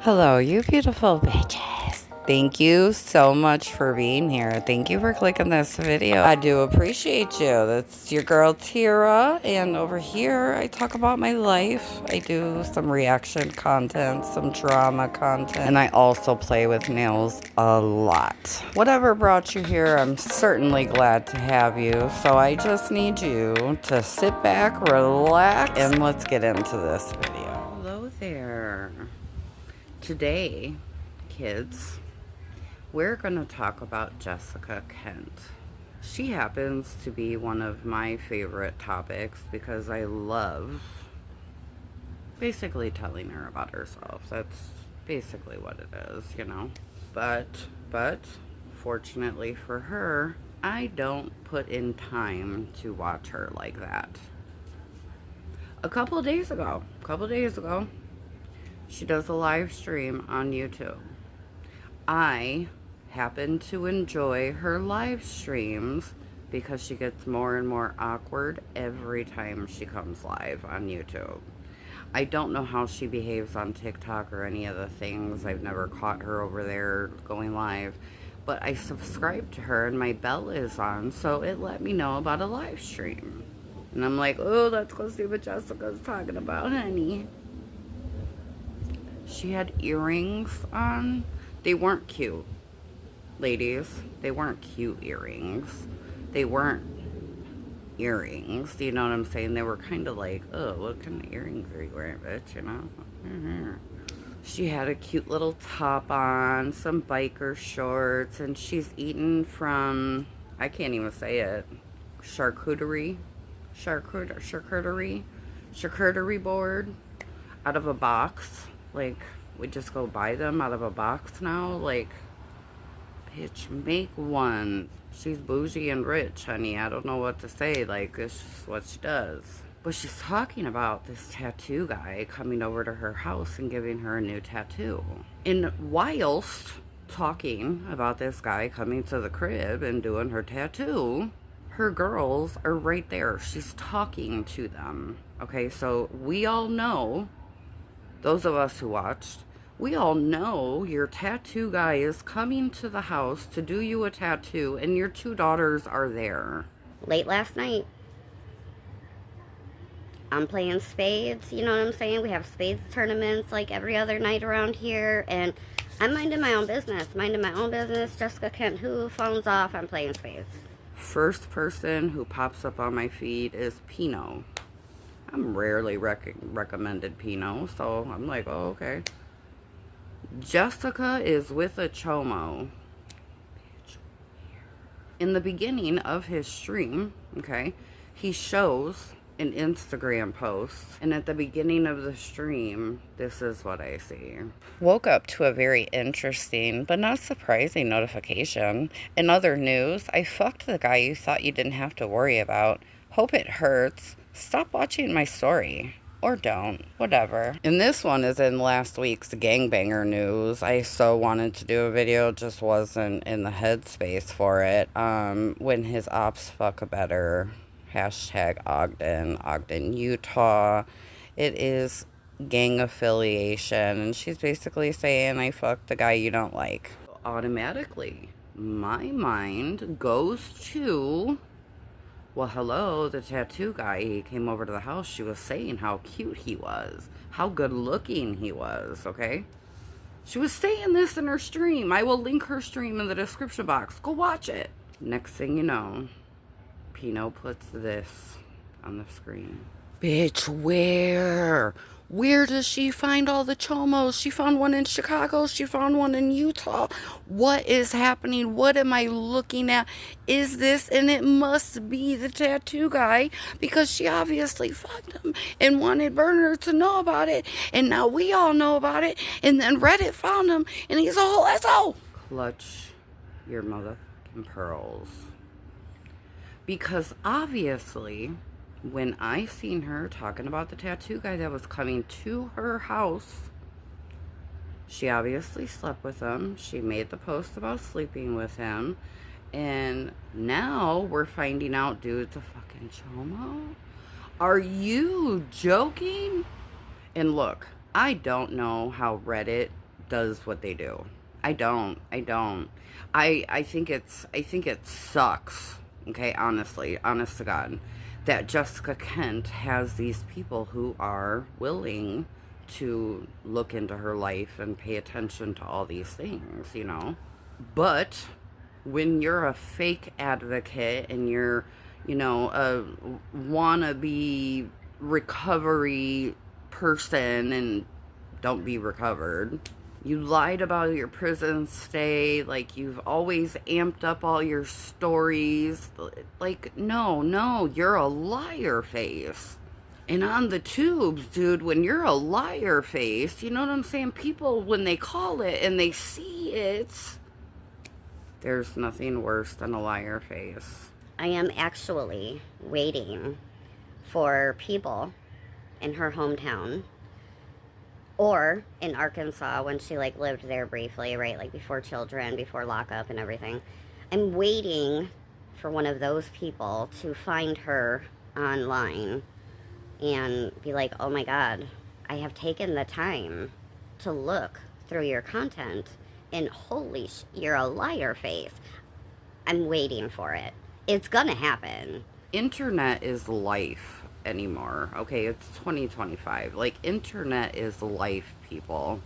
Hello, you beautiful bitches. Thank you so much for being here. Thank you for clicking this video. I do appreciate you. That's your girl Tyra, and over here I talk about my life. I do some reaction content, some drama content, and I also play with nails a lot. Whatever brought you here, I'm certainly glad to have you. So I just need you to sit back, relax, and let's get into this video. Hello there. Today, kids, we're going to talk about Jessica Kent. She happens to be one of my favorite topics because I love basically telling her about herself. That's basically what it is, you know. But fortunately for her, I don't put in time to watch her like that. A couple days ago, she does a live stream on YouTube. I happen to enjoy her live streams because she gets more and more awkward every time she comes live on YouTube. I don't know how she behaves on TikTok or any of the things. I've never caught her over there going live. But I subscribe to her and my bell is on, so it let me know about a live stream. And I'm like, oh, let's go see what Jessica's talking about, honey. She had earrings on. They weren't cute, ladies. They weren't cute earrings. They weren't earrings. Do you know what I'm saying? They were kind of like, oh, what kind of earrings are you wearing, bitch, you know? She had a cute little top on, some biker shorts, and she's eating from, I can't even say it, charcuterie board out of a box. Like, we just go buy them out of a box now. Like, bitch, make one. She's bougie and rich, honey. I don't know what to say. Like, it's just what she does. But she's talking about this tattoo guy coming over to her house and giving her a new tattoo. And whilst talking about this guy coming to the crib and doing her tattoo, her girls are right there. She's talking to them. Okay, so we all know, those of us who watched, we all know your tattoo guy is coming to the house to do you a tattoo and your two daughters are there. Late last night, I'm playing spades, you know what I'm saying? We have spades tournaments like every other night around here, and I'm minding my own business. Jessica Kent, who phones off, I'm playing spades. First person who pops up on my feed is Pinot. I'm rarely recommended Pinot, so I'm like, oh, okay. Jessica is with a chomo. In the beginning of his stream, okay, he shows an Instagram post, and at the beginning of the stream, this is what I see. Woke up to a very interesting but not surprising notification. In other news, I fucked the guy you thought you didn't have to worry about. Hope it hurts. Stop watching my story. Or don't. Whatever. And this one is in last week's gangbanger news. I so wanted to do a video, just wasn't in the headspace for it. When his ops fuck a better. Hashtag Ogden, Utah. It is gang affiliation. And she's basically saying, I fucked the guy you don't like. Automatically, my mind goes to, well, hello, the tattoo guy, he came over to the house. She was saying how cute he was, how good looking he was, okay? She was saying this in her stream. I will link her stream in the description box. Go watch it. Next thing you know, Pinot puts this on the screen. Bitch, where? Where does she find all the chomos? She found one in Chicago. She found one in Utah. What is happening? What am I looking at? Is this? And it must be the tattoo guy, because she obviously fucked him and wanted Berner to know about it. And now we all know about it. And then Reddit found him and he's a whole SO. Clutch your motherfucking pearls. Because obviously, when I seen her talking about the tattoo guy that was coming to her house, she obviously slept with him. She made the post about sleeping with him. And now we're finding out dude's a fucking chomo? Are you joking? And look, I don't know how Reddit does what they do. I don't. I think it sucks. Okay, honestly, honest to God, that Jessica Kent has these people who are willing to look into her life and pay attention to all these things, you know. But when you're a fake advocate and you're, you know, a wannabe recovery person and don't be recovered, you lied about your prison stay, like you've always amped up all your stories, like no, you're a liar face. And on the tubes, dude, when you're a liar face, you know what I'm saying? People, when they call it and they see it, there's nothing worse than a liar face. I am actually waiting for people in her hometown or in Arkansas when she like lived there briefly, right? Like before children, before lockup and everything. I'm waiting for one of those people to find her online and be like, oh my God, I have taken the time to look through your content and holy you're a liar face. I'm waiting for it. It's gonna happen. Internet is life anymore. Okay, it's 2025. Like, internet is life, people.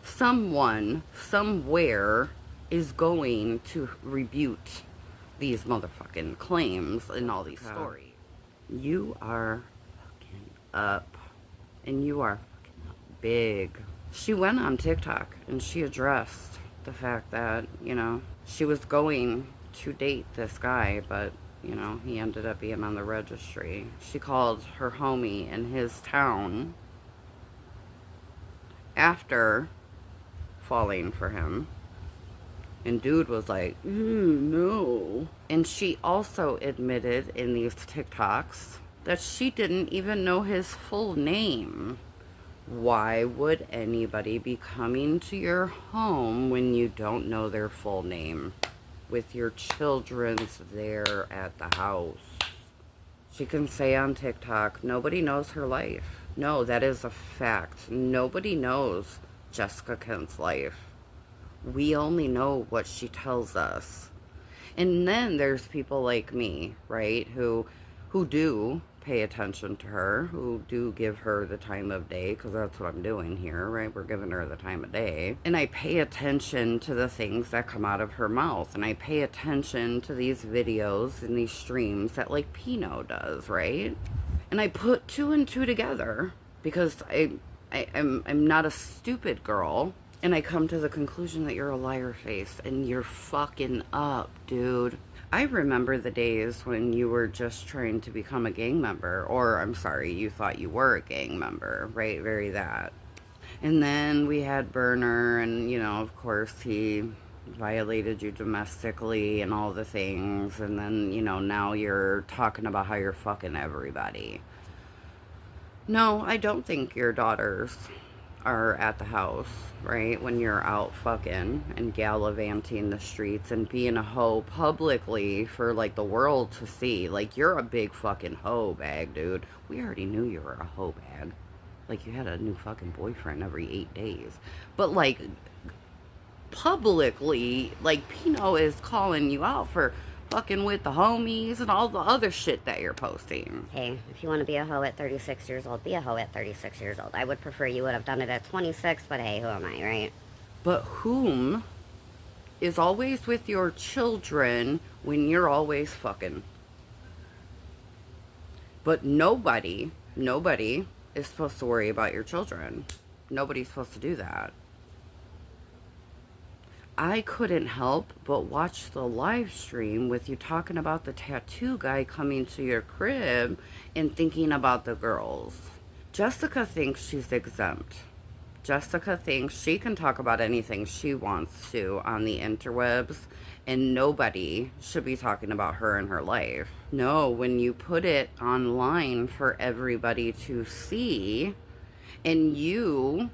Someone, somewhere, is going to rebut these motherfucking claims and all these stories. You are fucking up. And you are fucking big. She went on TikTok and she addressed the fact that, you know, she was going to date this guy, but, you know, he ended up being on the registry. She called her homie in his town after falling for him. And dude was like, no. And she also admitted in these TikToks that she didn't even know his full name. Why would anybody be coming to your home when you don't know their full name? With your children's there at the house. She can say on TikTok, nobody knows her life. No, that is a fact. Nobody knows Jessica Kent's life. We only know what she tells us. And then there's people like me, right, who do pay attention to her, who do give her the time of day, because that's what I'm doing here, right? We're giving her the time of day. And I pay attention to the things that come out of her mouth, and I pay attention to these videos and these streams that like Pinot does, right? And I put two and two together because I'm not a stupid girl, and I come to the conclusion that you're a liar face and you're fucking up, dude. I remember the days when you were just trying to become a gang member, or I'm sorry, you thought you were a gang member, right? Very that. And then we had Berner, and, you know, of course, he violated you domestically and all the things. And then, you know, now you're talking about how you're fucking everybody. No, I don't think your daughters are at the house, right, when you're out fucking and gallivanting the streets and being a hoe publicly for like the world to see. Like, you're a big fucking hoe bag, dude. We already knew you were a hoe bag. Like, you had a new fucking boyfriend every 8 days. But like, publicly, like, Pinot is calling you out for fucking with the homies and all the other shit that you're posting. Hey, if you want to be a hoe at 36 years old, be a hoe at 36 years old. I would prefer you would have done it at 26, but hey, who am I, right? But whom is always with your children when you're always fucking? But nobody is supposed to worry about your children. Nobody's supposed to do that. I couldn't help but watch the live stream with you talking about the tattoo guy coming to your crib and thinking about the girls. Jessica thinks she's exempt. Jessica thinks she can talk about anything she wants to on the interwebs, and nobody should be talking about her and her life. No, when you put it online for everybody to see, and you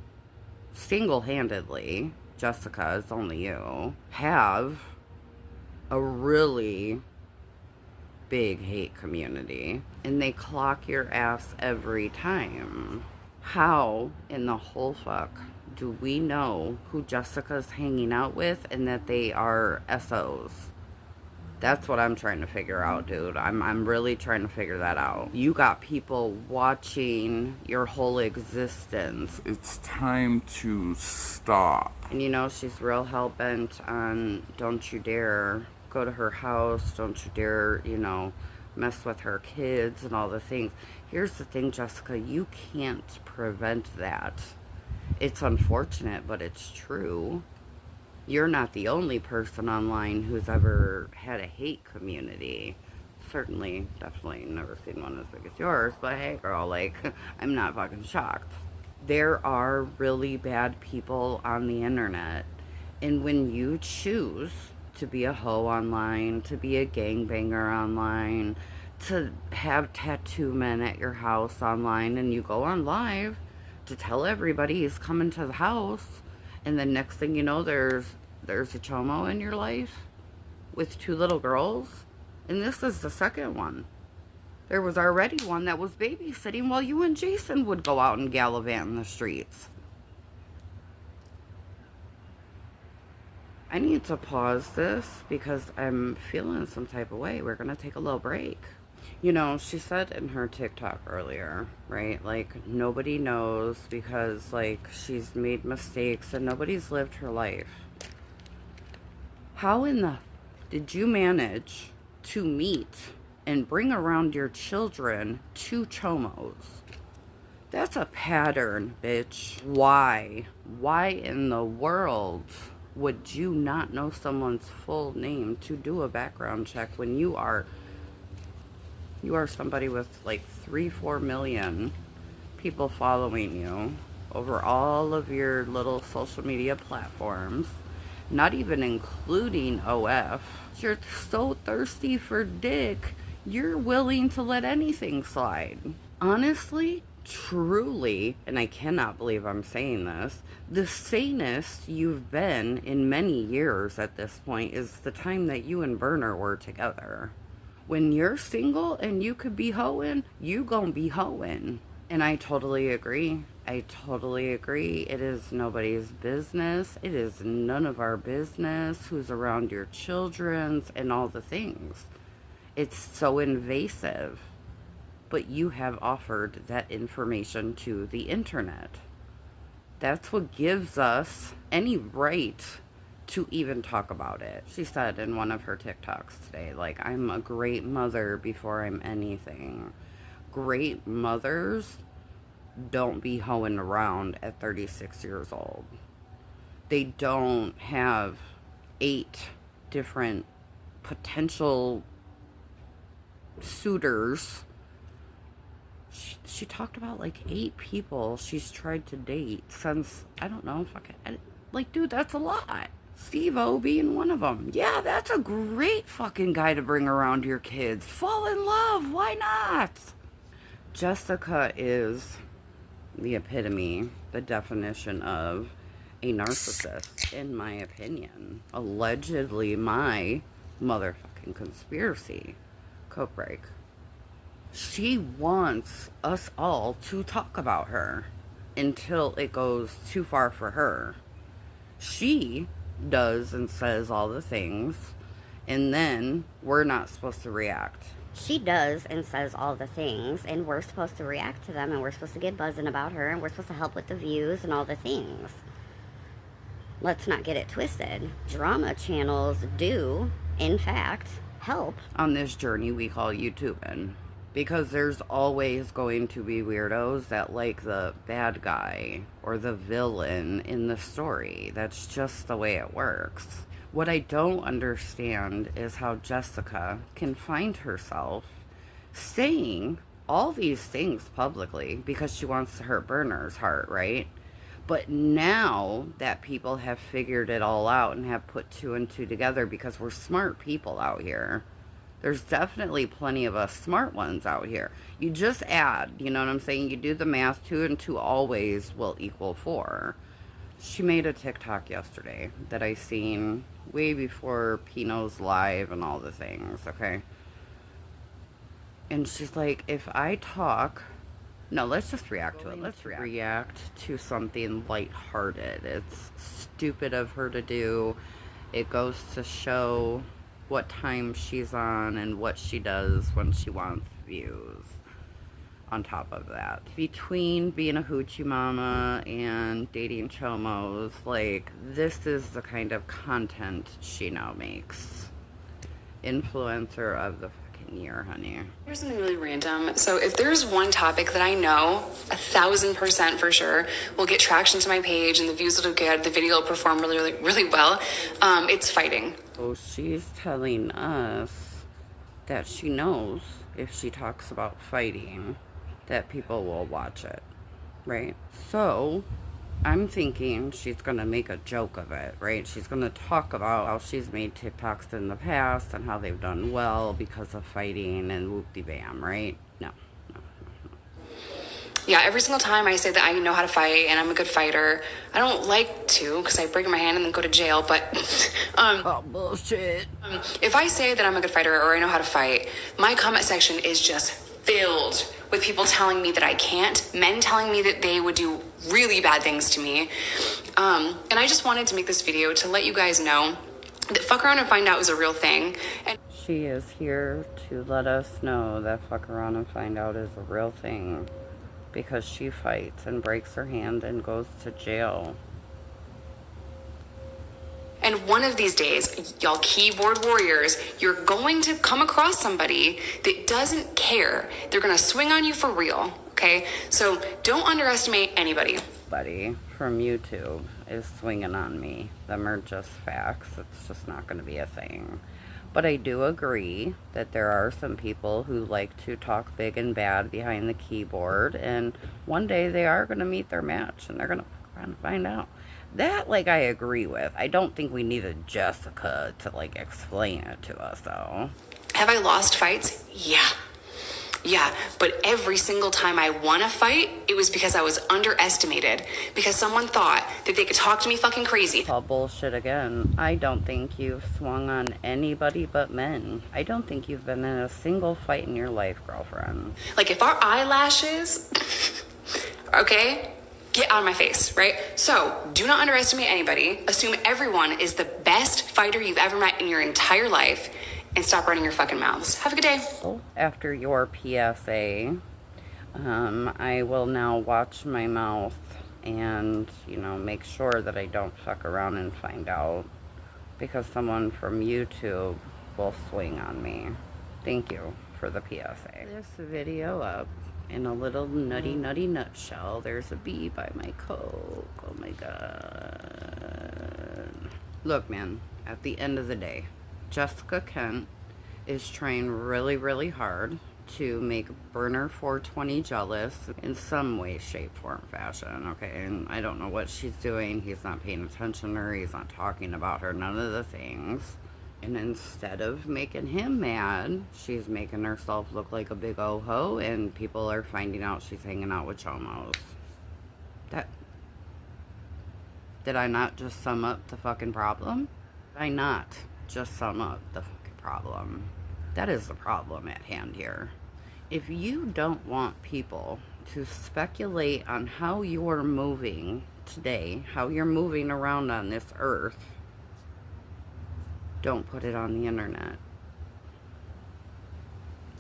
single-handedly, Jessica, it's only you, have a really big hate community, and they clock your ass every time. How in the whole fuck do we know who Jessica's hanging out with and that they are SOs? That's what I'm trying to figure out, dude. I'm really trying to figure that out. You got people watching your whole existence. It's time to stop. And you know, she's real hell-bent on don't you dare go to her house, don't you dare, you know, mess with her kids and all the things. Here's the thing, Jessica, you can't prevent that. It's unfortunate, but it's true. You're not the only person online who's ever had a hate community. Certainly, definitely never seen one as big as yours, but hey girl, like, I'm not fucking shocked. There are really bad people on the internet, and when you choose to be a hoe online, to be a gangbanger online, to have tattoo men at your house online, and you go on live to tell everybody he's coming to the house, and the next thing you know, there's a chomo in your life with 2 little girls. And this is the second one. There was already one that was babysitting while you and Jason would go out and gallivant in the streets. I need to pause this because I'm feeling some type of way. We're going to take a little break. You know, she said in her TikTok earlier, right? Like, nobody knows because, like, she's made mistakes and nobody's lived her life. How in the did you manage to meet and bring around your children 2 chomos? That's a pattern, bitch. Why? Why in the world would you not know someone's full name to do a background check when you are somebody with like 3-4 million people following you over all of your little social media platforms, not even including OF. You're so thirsty for dick, you're willing to let anything slide. Honestly, truly, and I cannot believe I'm saying this, the sanest you've been in many years at this point is the time that you and Berner were together. When you're single and you could be hoeing, you gonna be hoeing. And I totally agree. I totally agree. It is nobody's business. It is none of our business who's around your children's and all the things. It's so invasive. But you have offered that information to the internet. That's what gives us any right to even talk about it. She said in one of her TikToks today, like, I'm a great mother before I'm anything. Great mothers don't be hoeing around at 36 years old. They don't have 8 different potential suitors. She talked about like 8 people she's tried to date since, I don't know, like, dude, that's a lot. Steve-O being one of them. Yeah, that's a great fucking guy to bring around your kids. Fall in love, why not? Jessica is the epitome, the definition of a narcissist, in my opinion. Allegedly my motherfucking conspiracy. Coke break. She wants us all to talk about her until it goes too far for her. She does and says all the things, and then we're not supposed to react. She does and says all the things, and we're supposed to react to them, and we're supposed to get buzzing about her, and we're supposed to help with the views and all the things. Let's not get it twisted. Drama channels do, in fact, help on this journey we call YouTubing. Because there's always going to be weirdos that like the bad guy or the villain in the story. That's just the way it works. What I don't understand is how Jessica can find herself saying all these things publicly because she wants to hurt Berner's heart, right? But now that people have figured it all out and have put 2 and 2 together, because we're smart people out here. There's definitely plenty of us smart ones out here. You just add, you know what I'm saying? You do the math, 2 and 2 always will equal 4. She made a TikTok yesterday that I seen way before Pino's live and all the things, okay? And she's like, if I talk No, let's just react to it. Let's react to something lighthearted. It's stupid of her to do. It goes to show what time she's on and what she does when she wants views. On top of that, between being a hoochie mama and dating chomos, like, this is the kind of content she now makes. Influencer of the fucking year, honey. Here's something really random. So if there's one topic that I know 1,000% for sure will get traction to my page and the views will do good, the video will perform really well, it's fighting. So she's telling us that she knows if she talks about fighting that people will watch it, right? So I'm thinking she's gonna make a joke of it, right? She's gonna talk about how she's made TikToks in the past and how they've done well because of fighting and whoop-de-bam, right? No. Yeah, every single time I say that I know how to fight and I'm a good fighter, I don't like to because I break my hand and then go to jail, but Oh, bullshit. if I say that I'm a good fighter or I know how to fight, my comment section is just filled with people telling me that I can't, men telling me that they would do really bad things to me. And I just wanted to make this video to let you guys know that fuck around and find out is a real thing. And She is here to let us know that fuck around and find out is a real thing, because she fights and breaks her hand and goes to jail. And one of these days, y'all keyboard warriors, you're going to come across somebody that doesn't care. They're going to swing on you for real, okay? So don't underestimate anybody. Buddy from YouTube is swinging on me. Them are just facts. It's just not going to be a thing. But I do agree that there are some people who like to talk big and bad behind the keyboard, and one day they are going to meet their match and they're going to find out. That, like, I agree with. I don't think we needed Jessica to, like, explain it to us, though. Have I lost fights? Yeah, but every single time I won a fight, it was because I was underestimated. Because someone thought that they could talk to me fucking crazy. All bullshit again. I don't think you've swung on anybody but men. I don't think you've been in a single fight in your life, girlfriend. Like, if our eyelashes, okay, get out of my face, right? So, do not underestimate anybody. Assume everyone is the best fighter you've ever met in your entire life. And stop running your fucking mouths. Have a good day. After your PSA, I will now watch my mouth and, you know, make sure that I don't fuck around and find out, because someone from YouTube will swing on me. Thank you for the PSA. This video up in a little nutty nutshell. There's a bee by my Coke. Oh my god. Look, man, at the end of the day, Jessica Kent is trying really hard to make Berner 420 jealous in some way, shape, form, fashion, okay? And I don't know what she's doing. He's not paying attention to her. He's not talking about her. None of the things. And instead of making him mad, she's making herself look like a big oho, and people are finding out she's hanging out with chomos. Did I not just sum up the fucking problem? Did I not just sum up the fucking problem? That is the problem at hand here. If you don't want people to speculate on how you're moving today, how you're moving around on this earth, don't put it on the internet.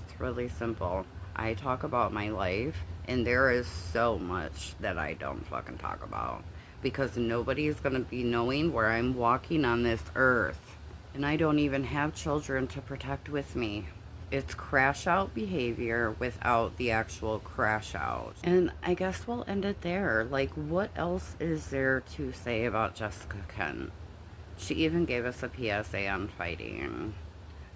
It's really simple. I talk about my life, and there is so much that I don't fucking talk about, because nobody is going to be knowing where I'm walking on this earth. And I don't even have children to protect with me. It's crash out behavior without the actual crash out. And I guess we'll end it there. Like, what else is there to say about Jessica Kent? She even gave us a PSA on fighting.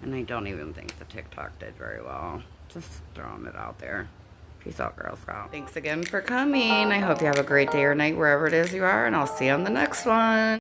And I don't even think the TikTok did very well. Just throwing it out there. Peace out, Girl Scout. Thanks again for coming. I hope you have a great day or night wherever it is you are, and I'll see you on the next one.